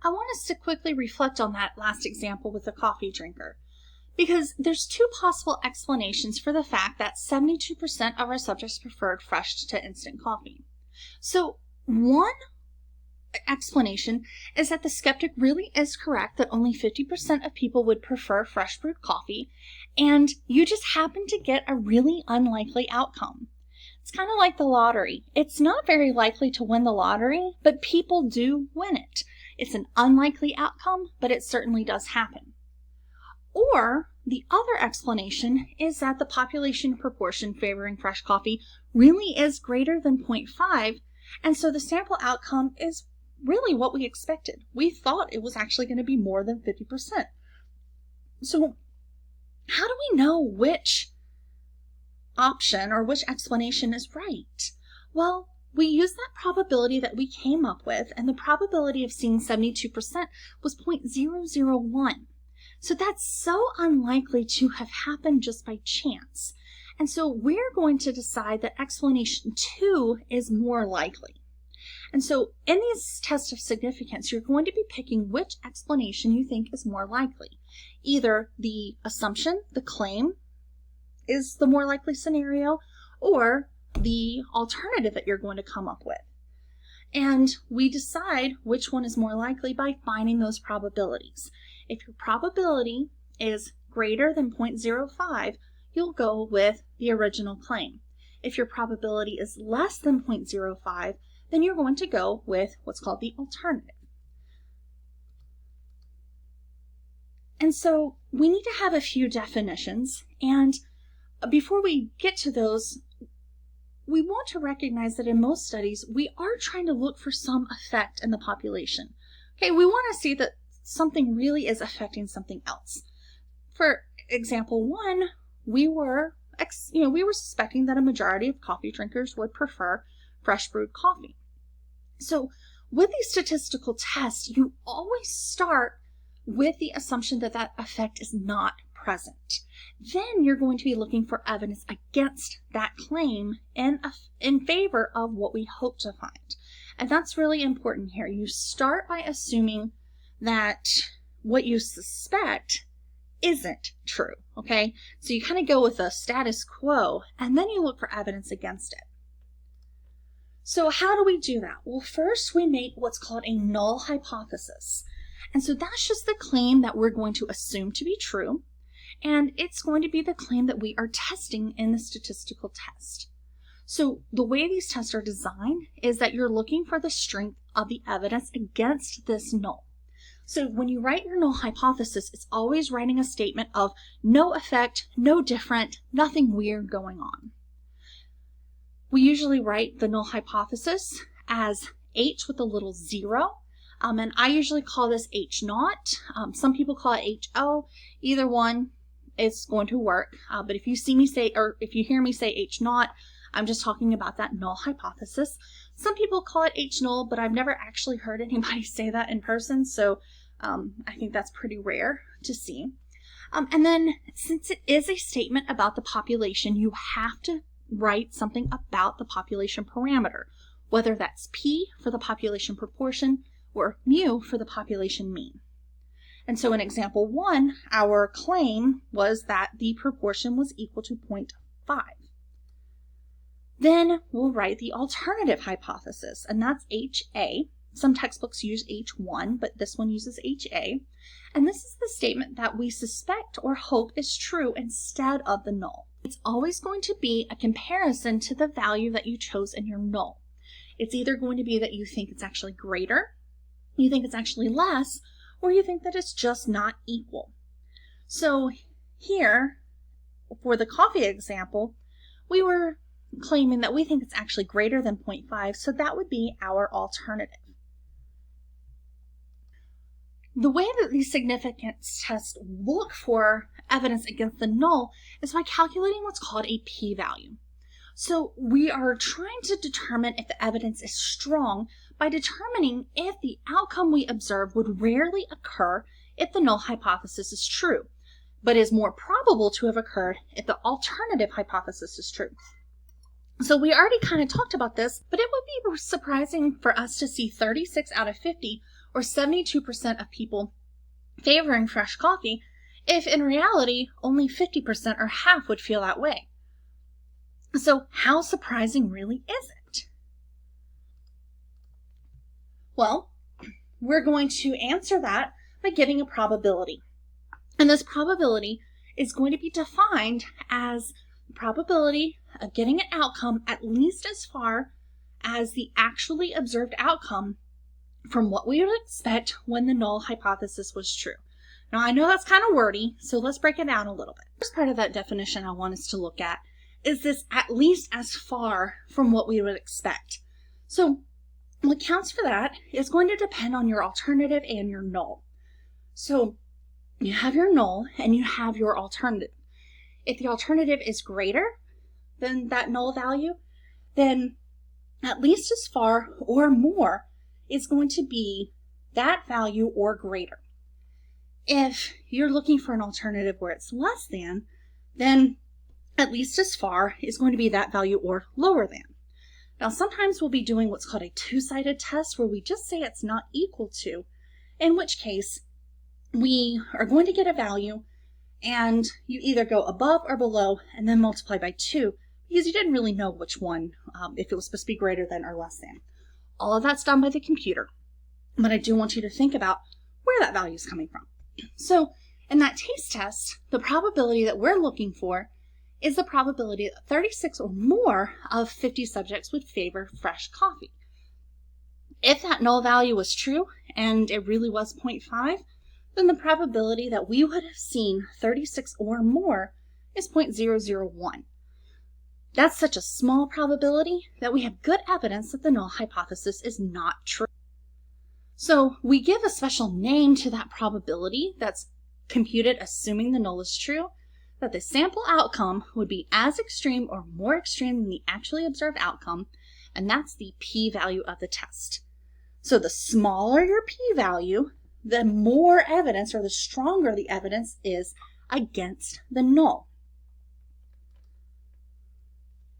I want us to quickly reflect on that last example with the coffee drinker, because there's two possible explanations for the fact that 72% of our subjects preferred fresh to instant coffee. So one explanation is that the skeptic really is correct that only 50% of people would prefer fresh brewed coffee, and you just happen to get a really unlikely outcome. It's kind of like the lottery. It's not very likely to win the lottery, but people do win it. It's an unlikely outcome, but it certainly does happen. Or the other explanation is that the population proportion favoring fresh coffee really is greater than 0.5, and so the sample outcome is really what we expected. We thought it was actually going to be more than 50%. So how do we know which option or which explanation is right? Well, we use that probability that we came up with, and the probability of seeing 72% was 0.001. So that's so unlikely to have happened just by chance. And so we're going to decide that explanation 2 is more likely. And so in these tests of significance, you're going to be picking which explanation you think is more likely. Either the assumption, the claim, is the more likely scenario, or the alternative that you're going to come up with. And we decide which one is more likely by finding those probabilities. If your probability is greater than 0.05, you'll go with the original claim. If your probability is less than 0.05, then you're going to go with what's called the alternative. And so we need to have a few definitions, and before we get to those, we want to recognize that in most studies, we are trying to look for some effect in the population. Okay, we want to see that something really is affecting something else. For example 1, we were suspecting that a majority of coffee drinkers would prefer fresh brewed coffee. So with these statistical tests, you always start with the assumption that that effect is not present. Then you're going to be looking for evidence against that claim in favor of what we hope to find. And that's really important here. You start by assuming that what you suspect isn't true, okay? So you kind of go with a status quo, and then you look for evidence against it. So how do we do that? Well, first we make what's called a null hypothesis. And so that's just the claim that we're going to assume to be true, and it's going to be the claim that we are testing in the statistical test. So the way these tests are designed is that you're looking for the strength of the evidence against this null. So when you write your null hypothesis, it's always writing a statement of no effect, no different, nothing weird going on. We usually write the null hypothesis as H with a little 0, and I usually call this H naught. Some people call it HO. Either one is going to work, but if you hear me say H naught, I'm just talking about that null hypothesis. Some people call it H null, but I've never actually heard anybody say that in person, so I think that's pretty rare to see. And then since it is a statement about the population, you have to write something about the population parameter, whether that's P for the population proportion or mu for the population mean. And so in example 1, our claim was that the proportion was equal to 0.5. Then we'll write the alternative hypothesis, and that's HA. Some textbooks use H1, but this one uses HA. And this is the statement that we suspect or hope is true instead of the null. It's always going to be a comparison to the value that you chose in your null. It's either going to be that you think it's actually greater, you think it's actually less, or you think that it's just not equal. So here, for the coffee example, we were claiming that we think it's actually greater than 0.5, so that would be our alternative. The way that these significance tests look for evidence against the null is by calculating what's called a p-value. So we are trying to determine if the evidence is strong by determining if the outcome we observe would rarely occur if the null hypothesis is true, but is more probable to have occurred if the alternative hypothesis is true. So we already kind of talked about this, but it would be surprising for us to see 36 out of 50, or 72% of people favoring fresh coffee, if in reality only 50% or half would feel that way? So how surprising really is it? Well, we're going to answer that by giving a probability. And this probability is going to be defined as the probability of getting an outcome at least as far as the actually observed outcome from what we would expect when the null hypothesis was true. Now, I know that's kind of wordy, so let's break it down a little bit. First part of that definition I want us to look at is this at least as far from what we would expect. So what counts for that is going to depend on your alternative and your null. So you have your null and you have your alternative. If the alternative is greater than that null value, then at least as far or more is going to be that value or greater. If you're looking for an alternative where it's less than, then at least as far is going to be that value or lower than. Now, sometimes we'll be doing what's called a two-sided test where we just say it's not equal to, in which case we are going to get a value and you either go above or below and then multiply by 2 because you didn't really know which one, if it was supposed to be greater than or less than. All of that's done by the computer, but I do want you to think about where that value is coming from. So in that taste test, the probability that we're looking for is the probability that 36 or more of 50 subjects would favor fresh coffee. If that null value was true and it really was 0.5, then the probability that we would have seen 36 or more is 0.001. That's such a small probability that we have good evidence that the null hypothesis is not true. So we give a special name to that probability that's computed assuming the null is true, that the sample outcome would be as extreme or more extreme than the actually observed outcome, and that's the p-value of the test. So the smaller your p-value, the more evidence or the stronger the evidence is against the null.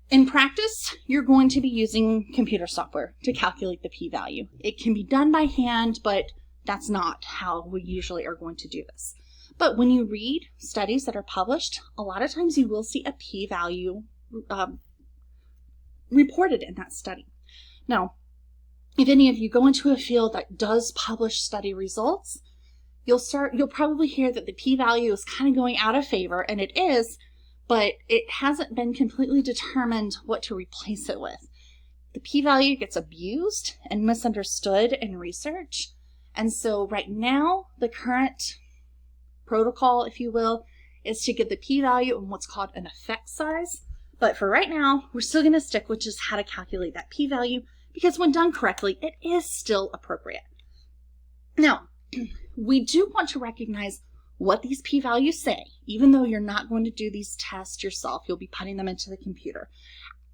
In practice, you're going to be using computer software to calculate the p-value. It can be done by hand, but that's not how we usually are going to do this. But when you read studies that are published, a lot of times you will see a p-value reported in that study. Now, if any of you go into a field that does publish study results, you'll probably hear that the p-value is kind of going out of favor, and it is, but it hasn't been completely determined what to replace it with. The p-value gets abused and misunderstood in research, and so right now, the current protocol, if you will, is to give the p-value in what's called an effect size. But for right now, we're still going to stick with just how to calculate that p-value, because when done correctly, it is still appropriate. Now, we do want to recognize what these p-values say. Even though you're not going to do these tests yourself, you'll be putting them into the computer.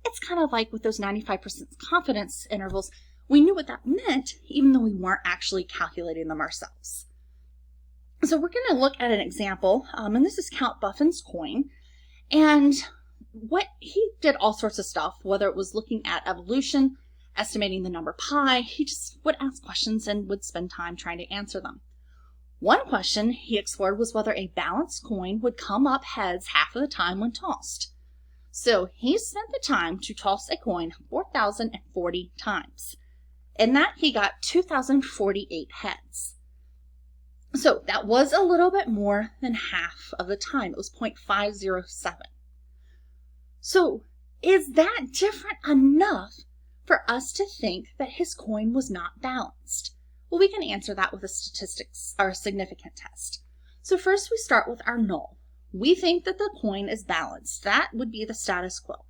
It's kind of like with those 95% confidence intervals. We knew what that meant, even though we weren't actually calculating them ourselves. So we're going to look at an example, and this is Count Buffin's coin. And what he did all sorts of stuff, whether it was looking at evolution, estimating the number pi, he just would ask questions and would spend time trying to answer them. One question he explored was whether a balanced coin would come up heads half of the time when tossed. So he spent the time to toss a coin 4,040 times. In that, he got 2,048 heads. So that was a little bit more than half of the time. It was 0.507. So is that different enough for us to think that his coin was not balanced? Well, we can answer that with a statistics or a significant test. So first we start with our null. We think that the coin is balanced. That would be the status quo.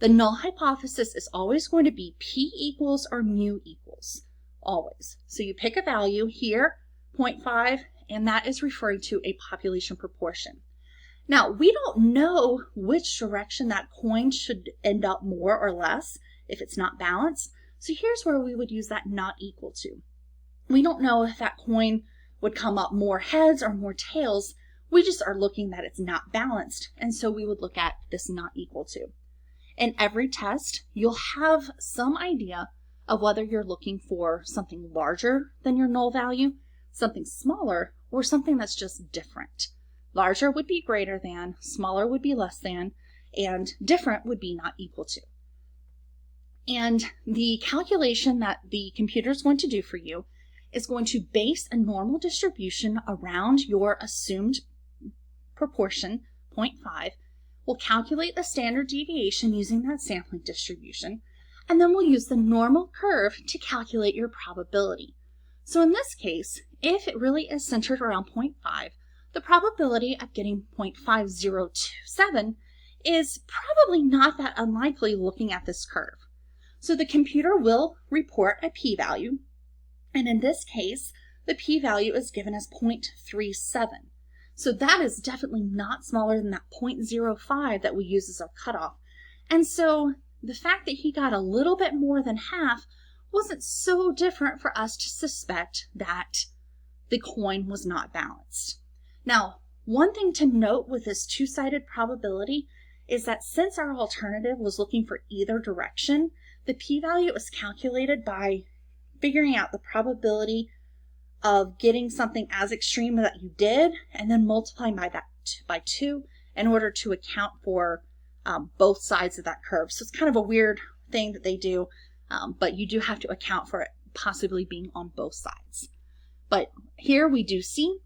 The null hypothesis is always going to be p equals or mu equals, always. So you pick a value here, 0.5, and that is referring to a population proportion. Now, we don't know which direction that coin should end up more or less if it's not balanced. So here's where we would use that not equal to. We don't know if that coin would come up more heads or more tails. We just are looking that it's not balanced, and so we would look at this not equal to. In every test, you'll have some idea of whether you're looking for something larger than your null value, something smaller, or something that's just different. Larger would be greater than, smaller would be less than, and different would be not equal to. And the calculation that the computer is going to do for you is going to base a normal distribution around your assumed proportion, 0.5. We'll calculate the standard deviation using that sampling distribution, and then we'll use the normal curve to calculate your probability. So in this case, if it really is centered around 0.5, the probability of getting 0.5027 is probably not that unlikely looking at this curve. So the computer will report a p-value, and in this case, the p-value is given as 0.37. So that is definitely not smaller than that 0.05 that we use as our cutoff. And so the fact that he got a little bit more than half wasn't so different for us to suspect that the coin was not balanced. Now, one thing to note with this two-sided probability is that since our alternative was looking for either direction, the p-value is calculated by figuring out the probability of getting something as extreme that you did and then multiplying by that by 2 in order to account for both sides of that curve. So it's kind of a weird thing that they do, but you do have to account for it possibly being on both sides. But here we do see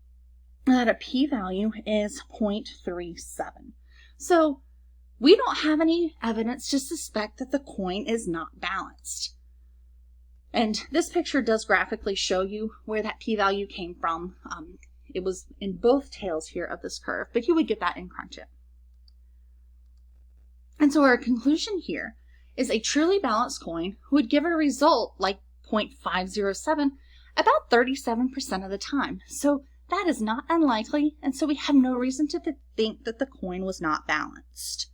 that a p-value is 0.37. So we don't have any evidence to suspect that the coin is not balanced. And this picture does graphically show you where that p-value came from. It was in both tails here of this curve, but you would get that in Crunchit. And so our conclusion here is a truly balanced coin would give a result like 0.507 about 37% of the time. So that is not unlikely, and so we have no reason to think that the coin was not balanced.